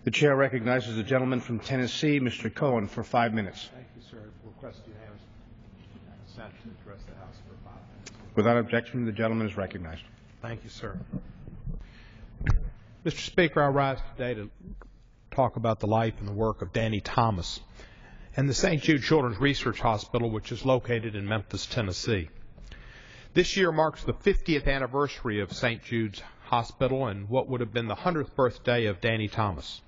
The chair recognizes the gentleman from Tennessee, Mr. Cohen, for 5 minutes. Thank you, sir. Request unanimous consent to address the House for 5 minutes. Without objection, the gentleman is recognized. Thank you, sir. Mr. Speaker, I rise today to talk about the life and the work of Danny Thomas and the St. Jude Children's Research Hospital, which is located in Memphis, Tennessee. This year marks the 50th anniversary of St. Jude's Hospital and what would have been the 100th birthday of Danny Thomas.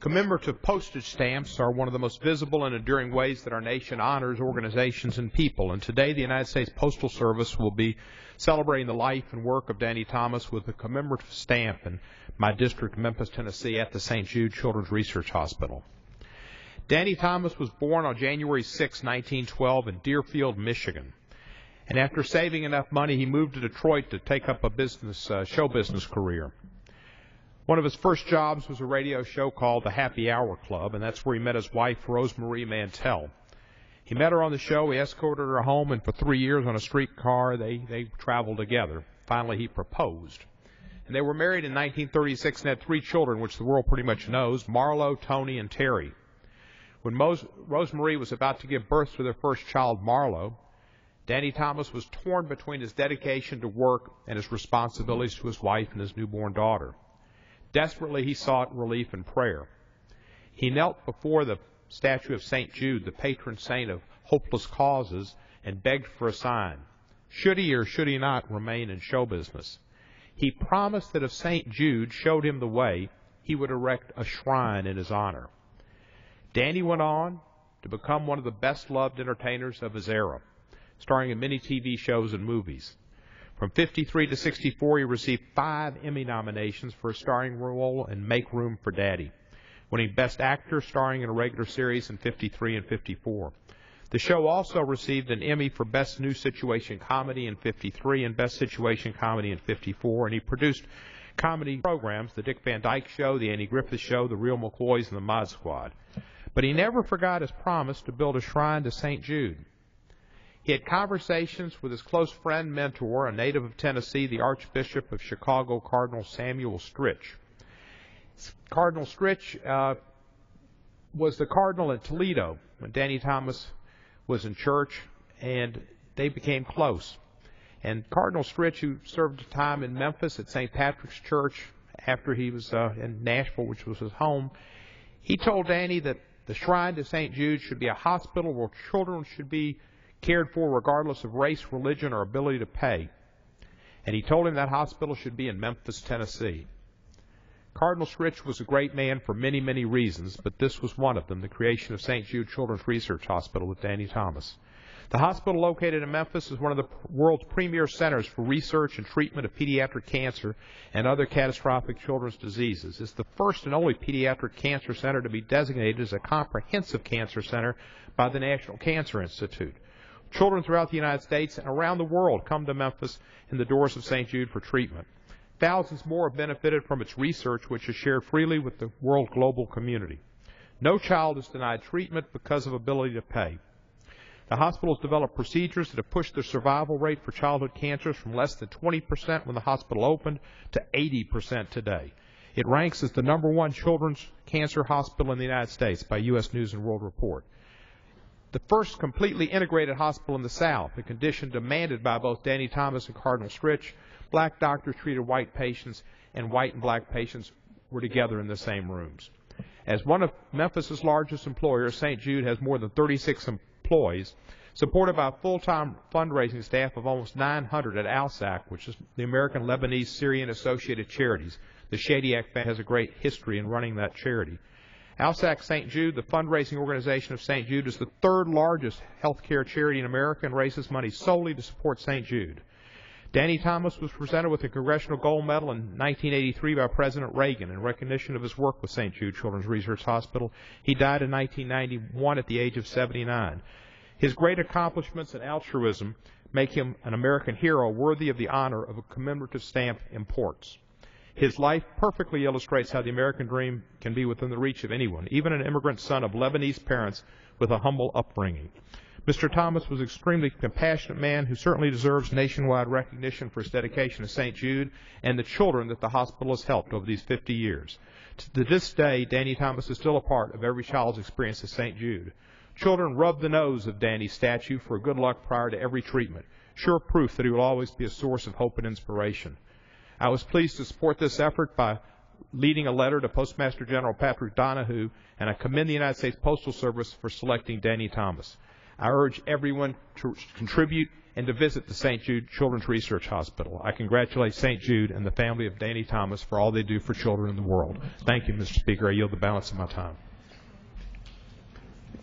Commemorative postage stamps are one of the most visible and enduring ways that our nation honors organizations and people, and today the United States Postal Service will be celebrating the life and work of Danny Thomas with a commemorative stamp in my district, Memphis, Tennessee, at the St. Jude Children's Research Hospital. Danny Thomas was born on January 6, 1912 in Deerfield, Michigan. And after saving enough money, he moved to Detroit to take up a show business career. One of his first jobs was a radio show called The Happy Hour Club, and that's where he met his wife, Rosemarie Mantell. He met her on the show, he escorted her home, and for 3 years on a streetcar, they traveled together. Finally, he proposed. And they were married in 1936 and had 3 children, which the world pretty much knows, Marlo, Tony, and Terry. When Rosemarie was about to give birth to their first child, Marlo, Danny Thomas was torn between his dedication to work and his responsibilities to his wife and his newborn daughter. Desperately, he sought relief in prayer. He knelt before the statue of St. Jude, the patron saint of hopeless causes, and begged for a sign. Should he or should he not remain in show business? He promised that if St. Jude showed him the way, he would erect a shrine in his honor. Danny went on to become one of the best-loved entertainers of his era, starring in many TV shows and movies. From 53 to 64, he received 5 Emmy nominations for a starring role in Make Room for Daddy, winning Best Actor starring in a regular series in 53 and 54. The show also received an Emmy for Best New Situation Comedy in 53 and Best Situation Comedy in 54, and he produced comedy programs, The Dick Van Dyke Show, The Andy Griffith Show, The Real McCoys, and The Mod Squad. But he never forgot his promise to build a shrine to St. Jude. He had conversations with his close friend, mentor, a native of Tennessee, the Archbishop of Chicago, Cardinal Samuel Stritch. Cardinal Stritch was the cardinal in Toledo when Danny Thomas was in church, and they became close. And Cardinal Stritch, who served time in Memphis at St. Patrick's Church after he was in Nashville, which was his home, he told Danny that the shrine to St. Jude should be a hospital where children should be cared for regardless of race, religion, or ability to pay. And he told him that hospital should be in Memphis, Tennessee. Cardinal Stritch was a great man for many, many reasons, but this was one of them, the creation of St. Jude Children's Research Hospital with Danny Thomas. The hospital located in Memphis is one of the world's premier centers for research and treatment of pediatric cancer and other catastrophic children's diseases. It's the first and only pediatric cancer center to be designated as a comprehensive cancer center by the National Cancer Institute. Children throughout the United States and around the world come to Memphis in the doors of St. Jude for treatment. Thousands more have benefited from its research, which is shared freely with the world global community. No child is denied treatment because of ability to pay. The hospital has developed procedures that have pushed the survival rate for childhood cancers from less than 20% when the hospital opened to 80% today. It ranks as the #1 children's cancer hospital in the United States by U.S. News and World Report. The first completely integrated hospital in the South, a condition demanded by both Danny Thomas and Cardinal Stritch. Black doctors treated white patients, and white and black patients were together in the same rooms. As one of Memphis's largest employers, St. Jude has more than 36 employees, supported by a full-time fundraising staff of almost 900 at ALSAC, which is the American Lebanese Syrian Associated Charities. The Shadiak family has a great history in running that charity. ALSAC St. Jude, the fundraising organization of St. Jude, is the 3rd largest health care charity in America and raises money solely to support St. Jude. Danny Thomas was presented with a Congressional Gold Medal in 1983 by President Reagan in recognition of his work with St. Jude Children's Research Hospital. He died in 1991 at the age of 79. His great accomplishments and altruism make him an American hero worthy of the honor of a commemorative stamp imports. His life perfectly illustrates how the American dream can be within the reach of anyone, even an immigrant son of Lebanese parents with a humble upbringing. Mr. Thomas was an extremely compassionate man who certainly deserves nationwide recognition for his dedication to St. Jude and the children that the hospital has helped over these 50 years. To this day, Danny Thomas is still a part of every child's experience at St. Jude. Children rub the nose of Danny's statue for good luck prior to every treatment, sure proof that he will always be a source of hope and inspiration. I was pleased to support this effort by leading a letter to Postmaster General Patrick Donahue, and I commend the United States Postal Service for selecting Danny Thomas. I urge everyone to contribute and to visit the St. Jude Children's Research Hospital. I congratulate St. Jude and the family of Danny Thomas for all they do for children in the world. Thank you, Mr. Speaker. I yield the balance of my time.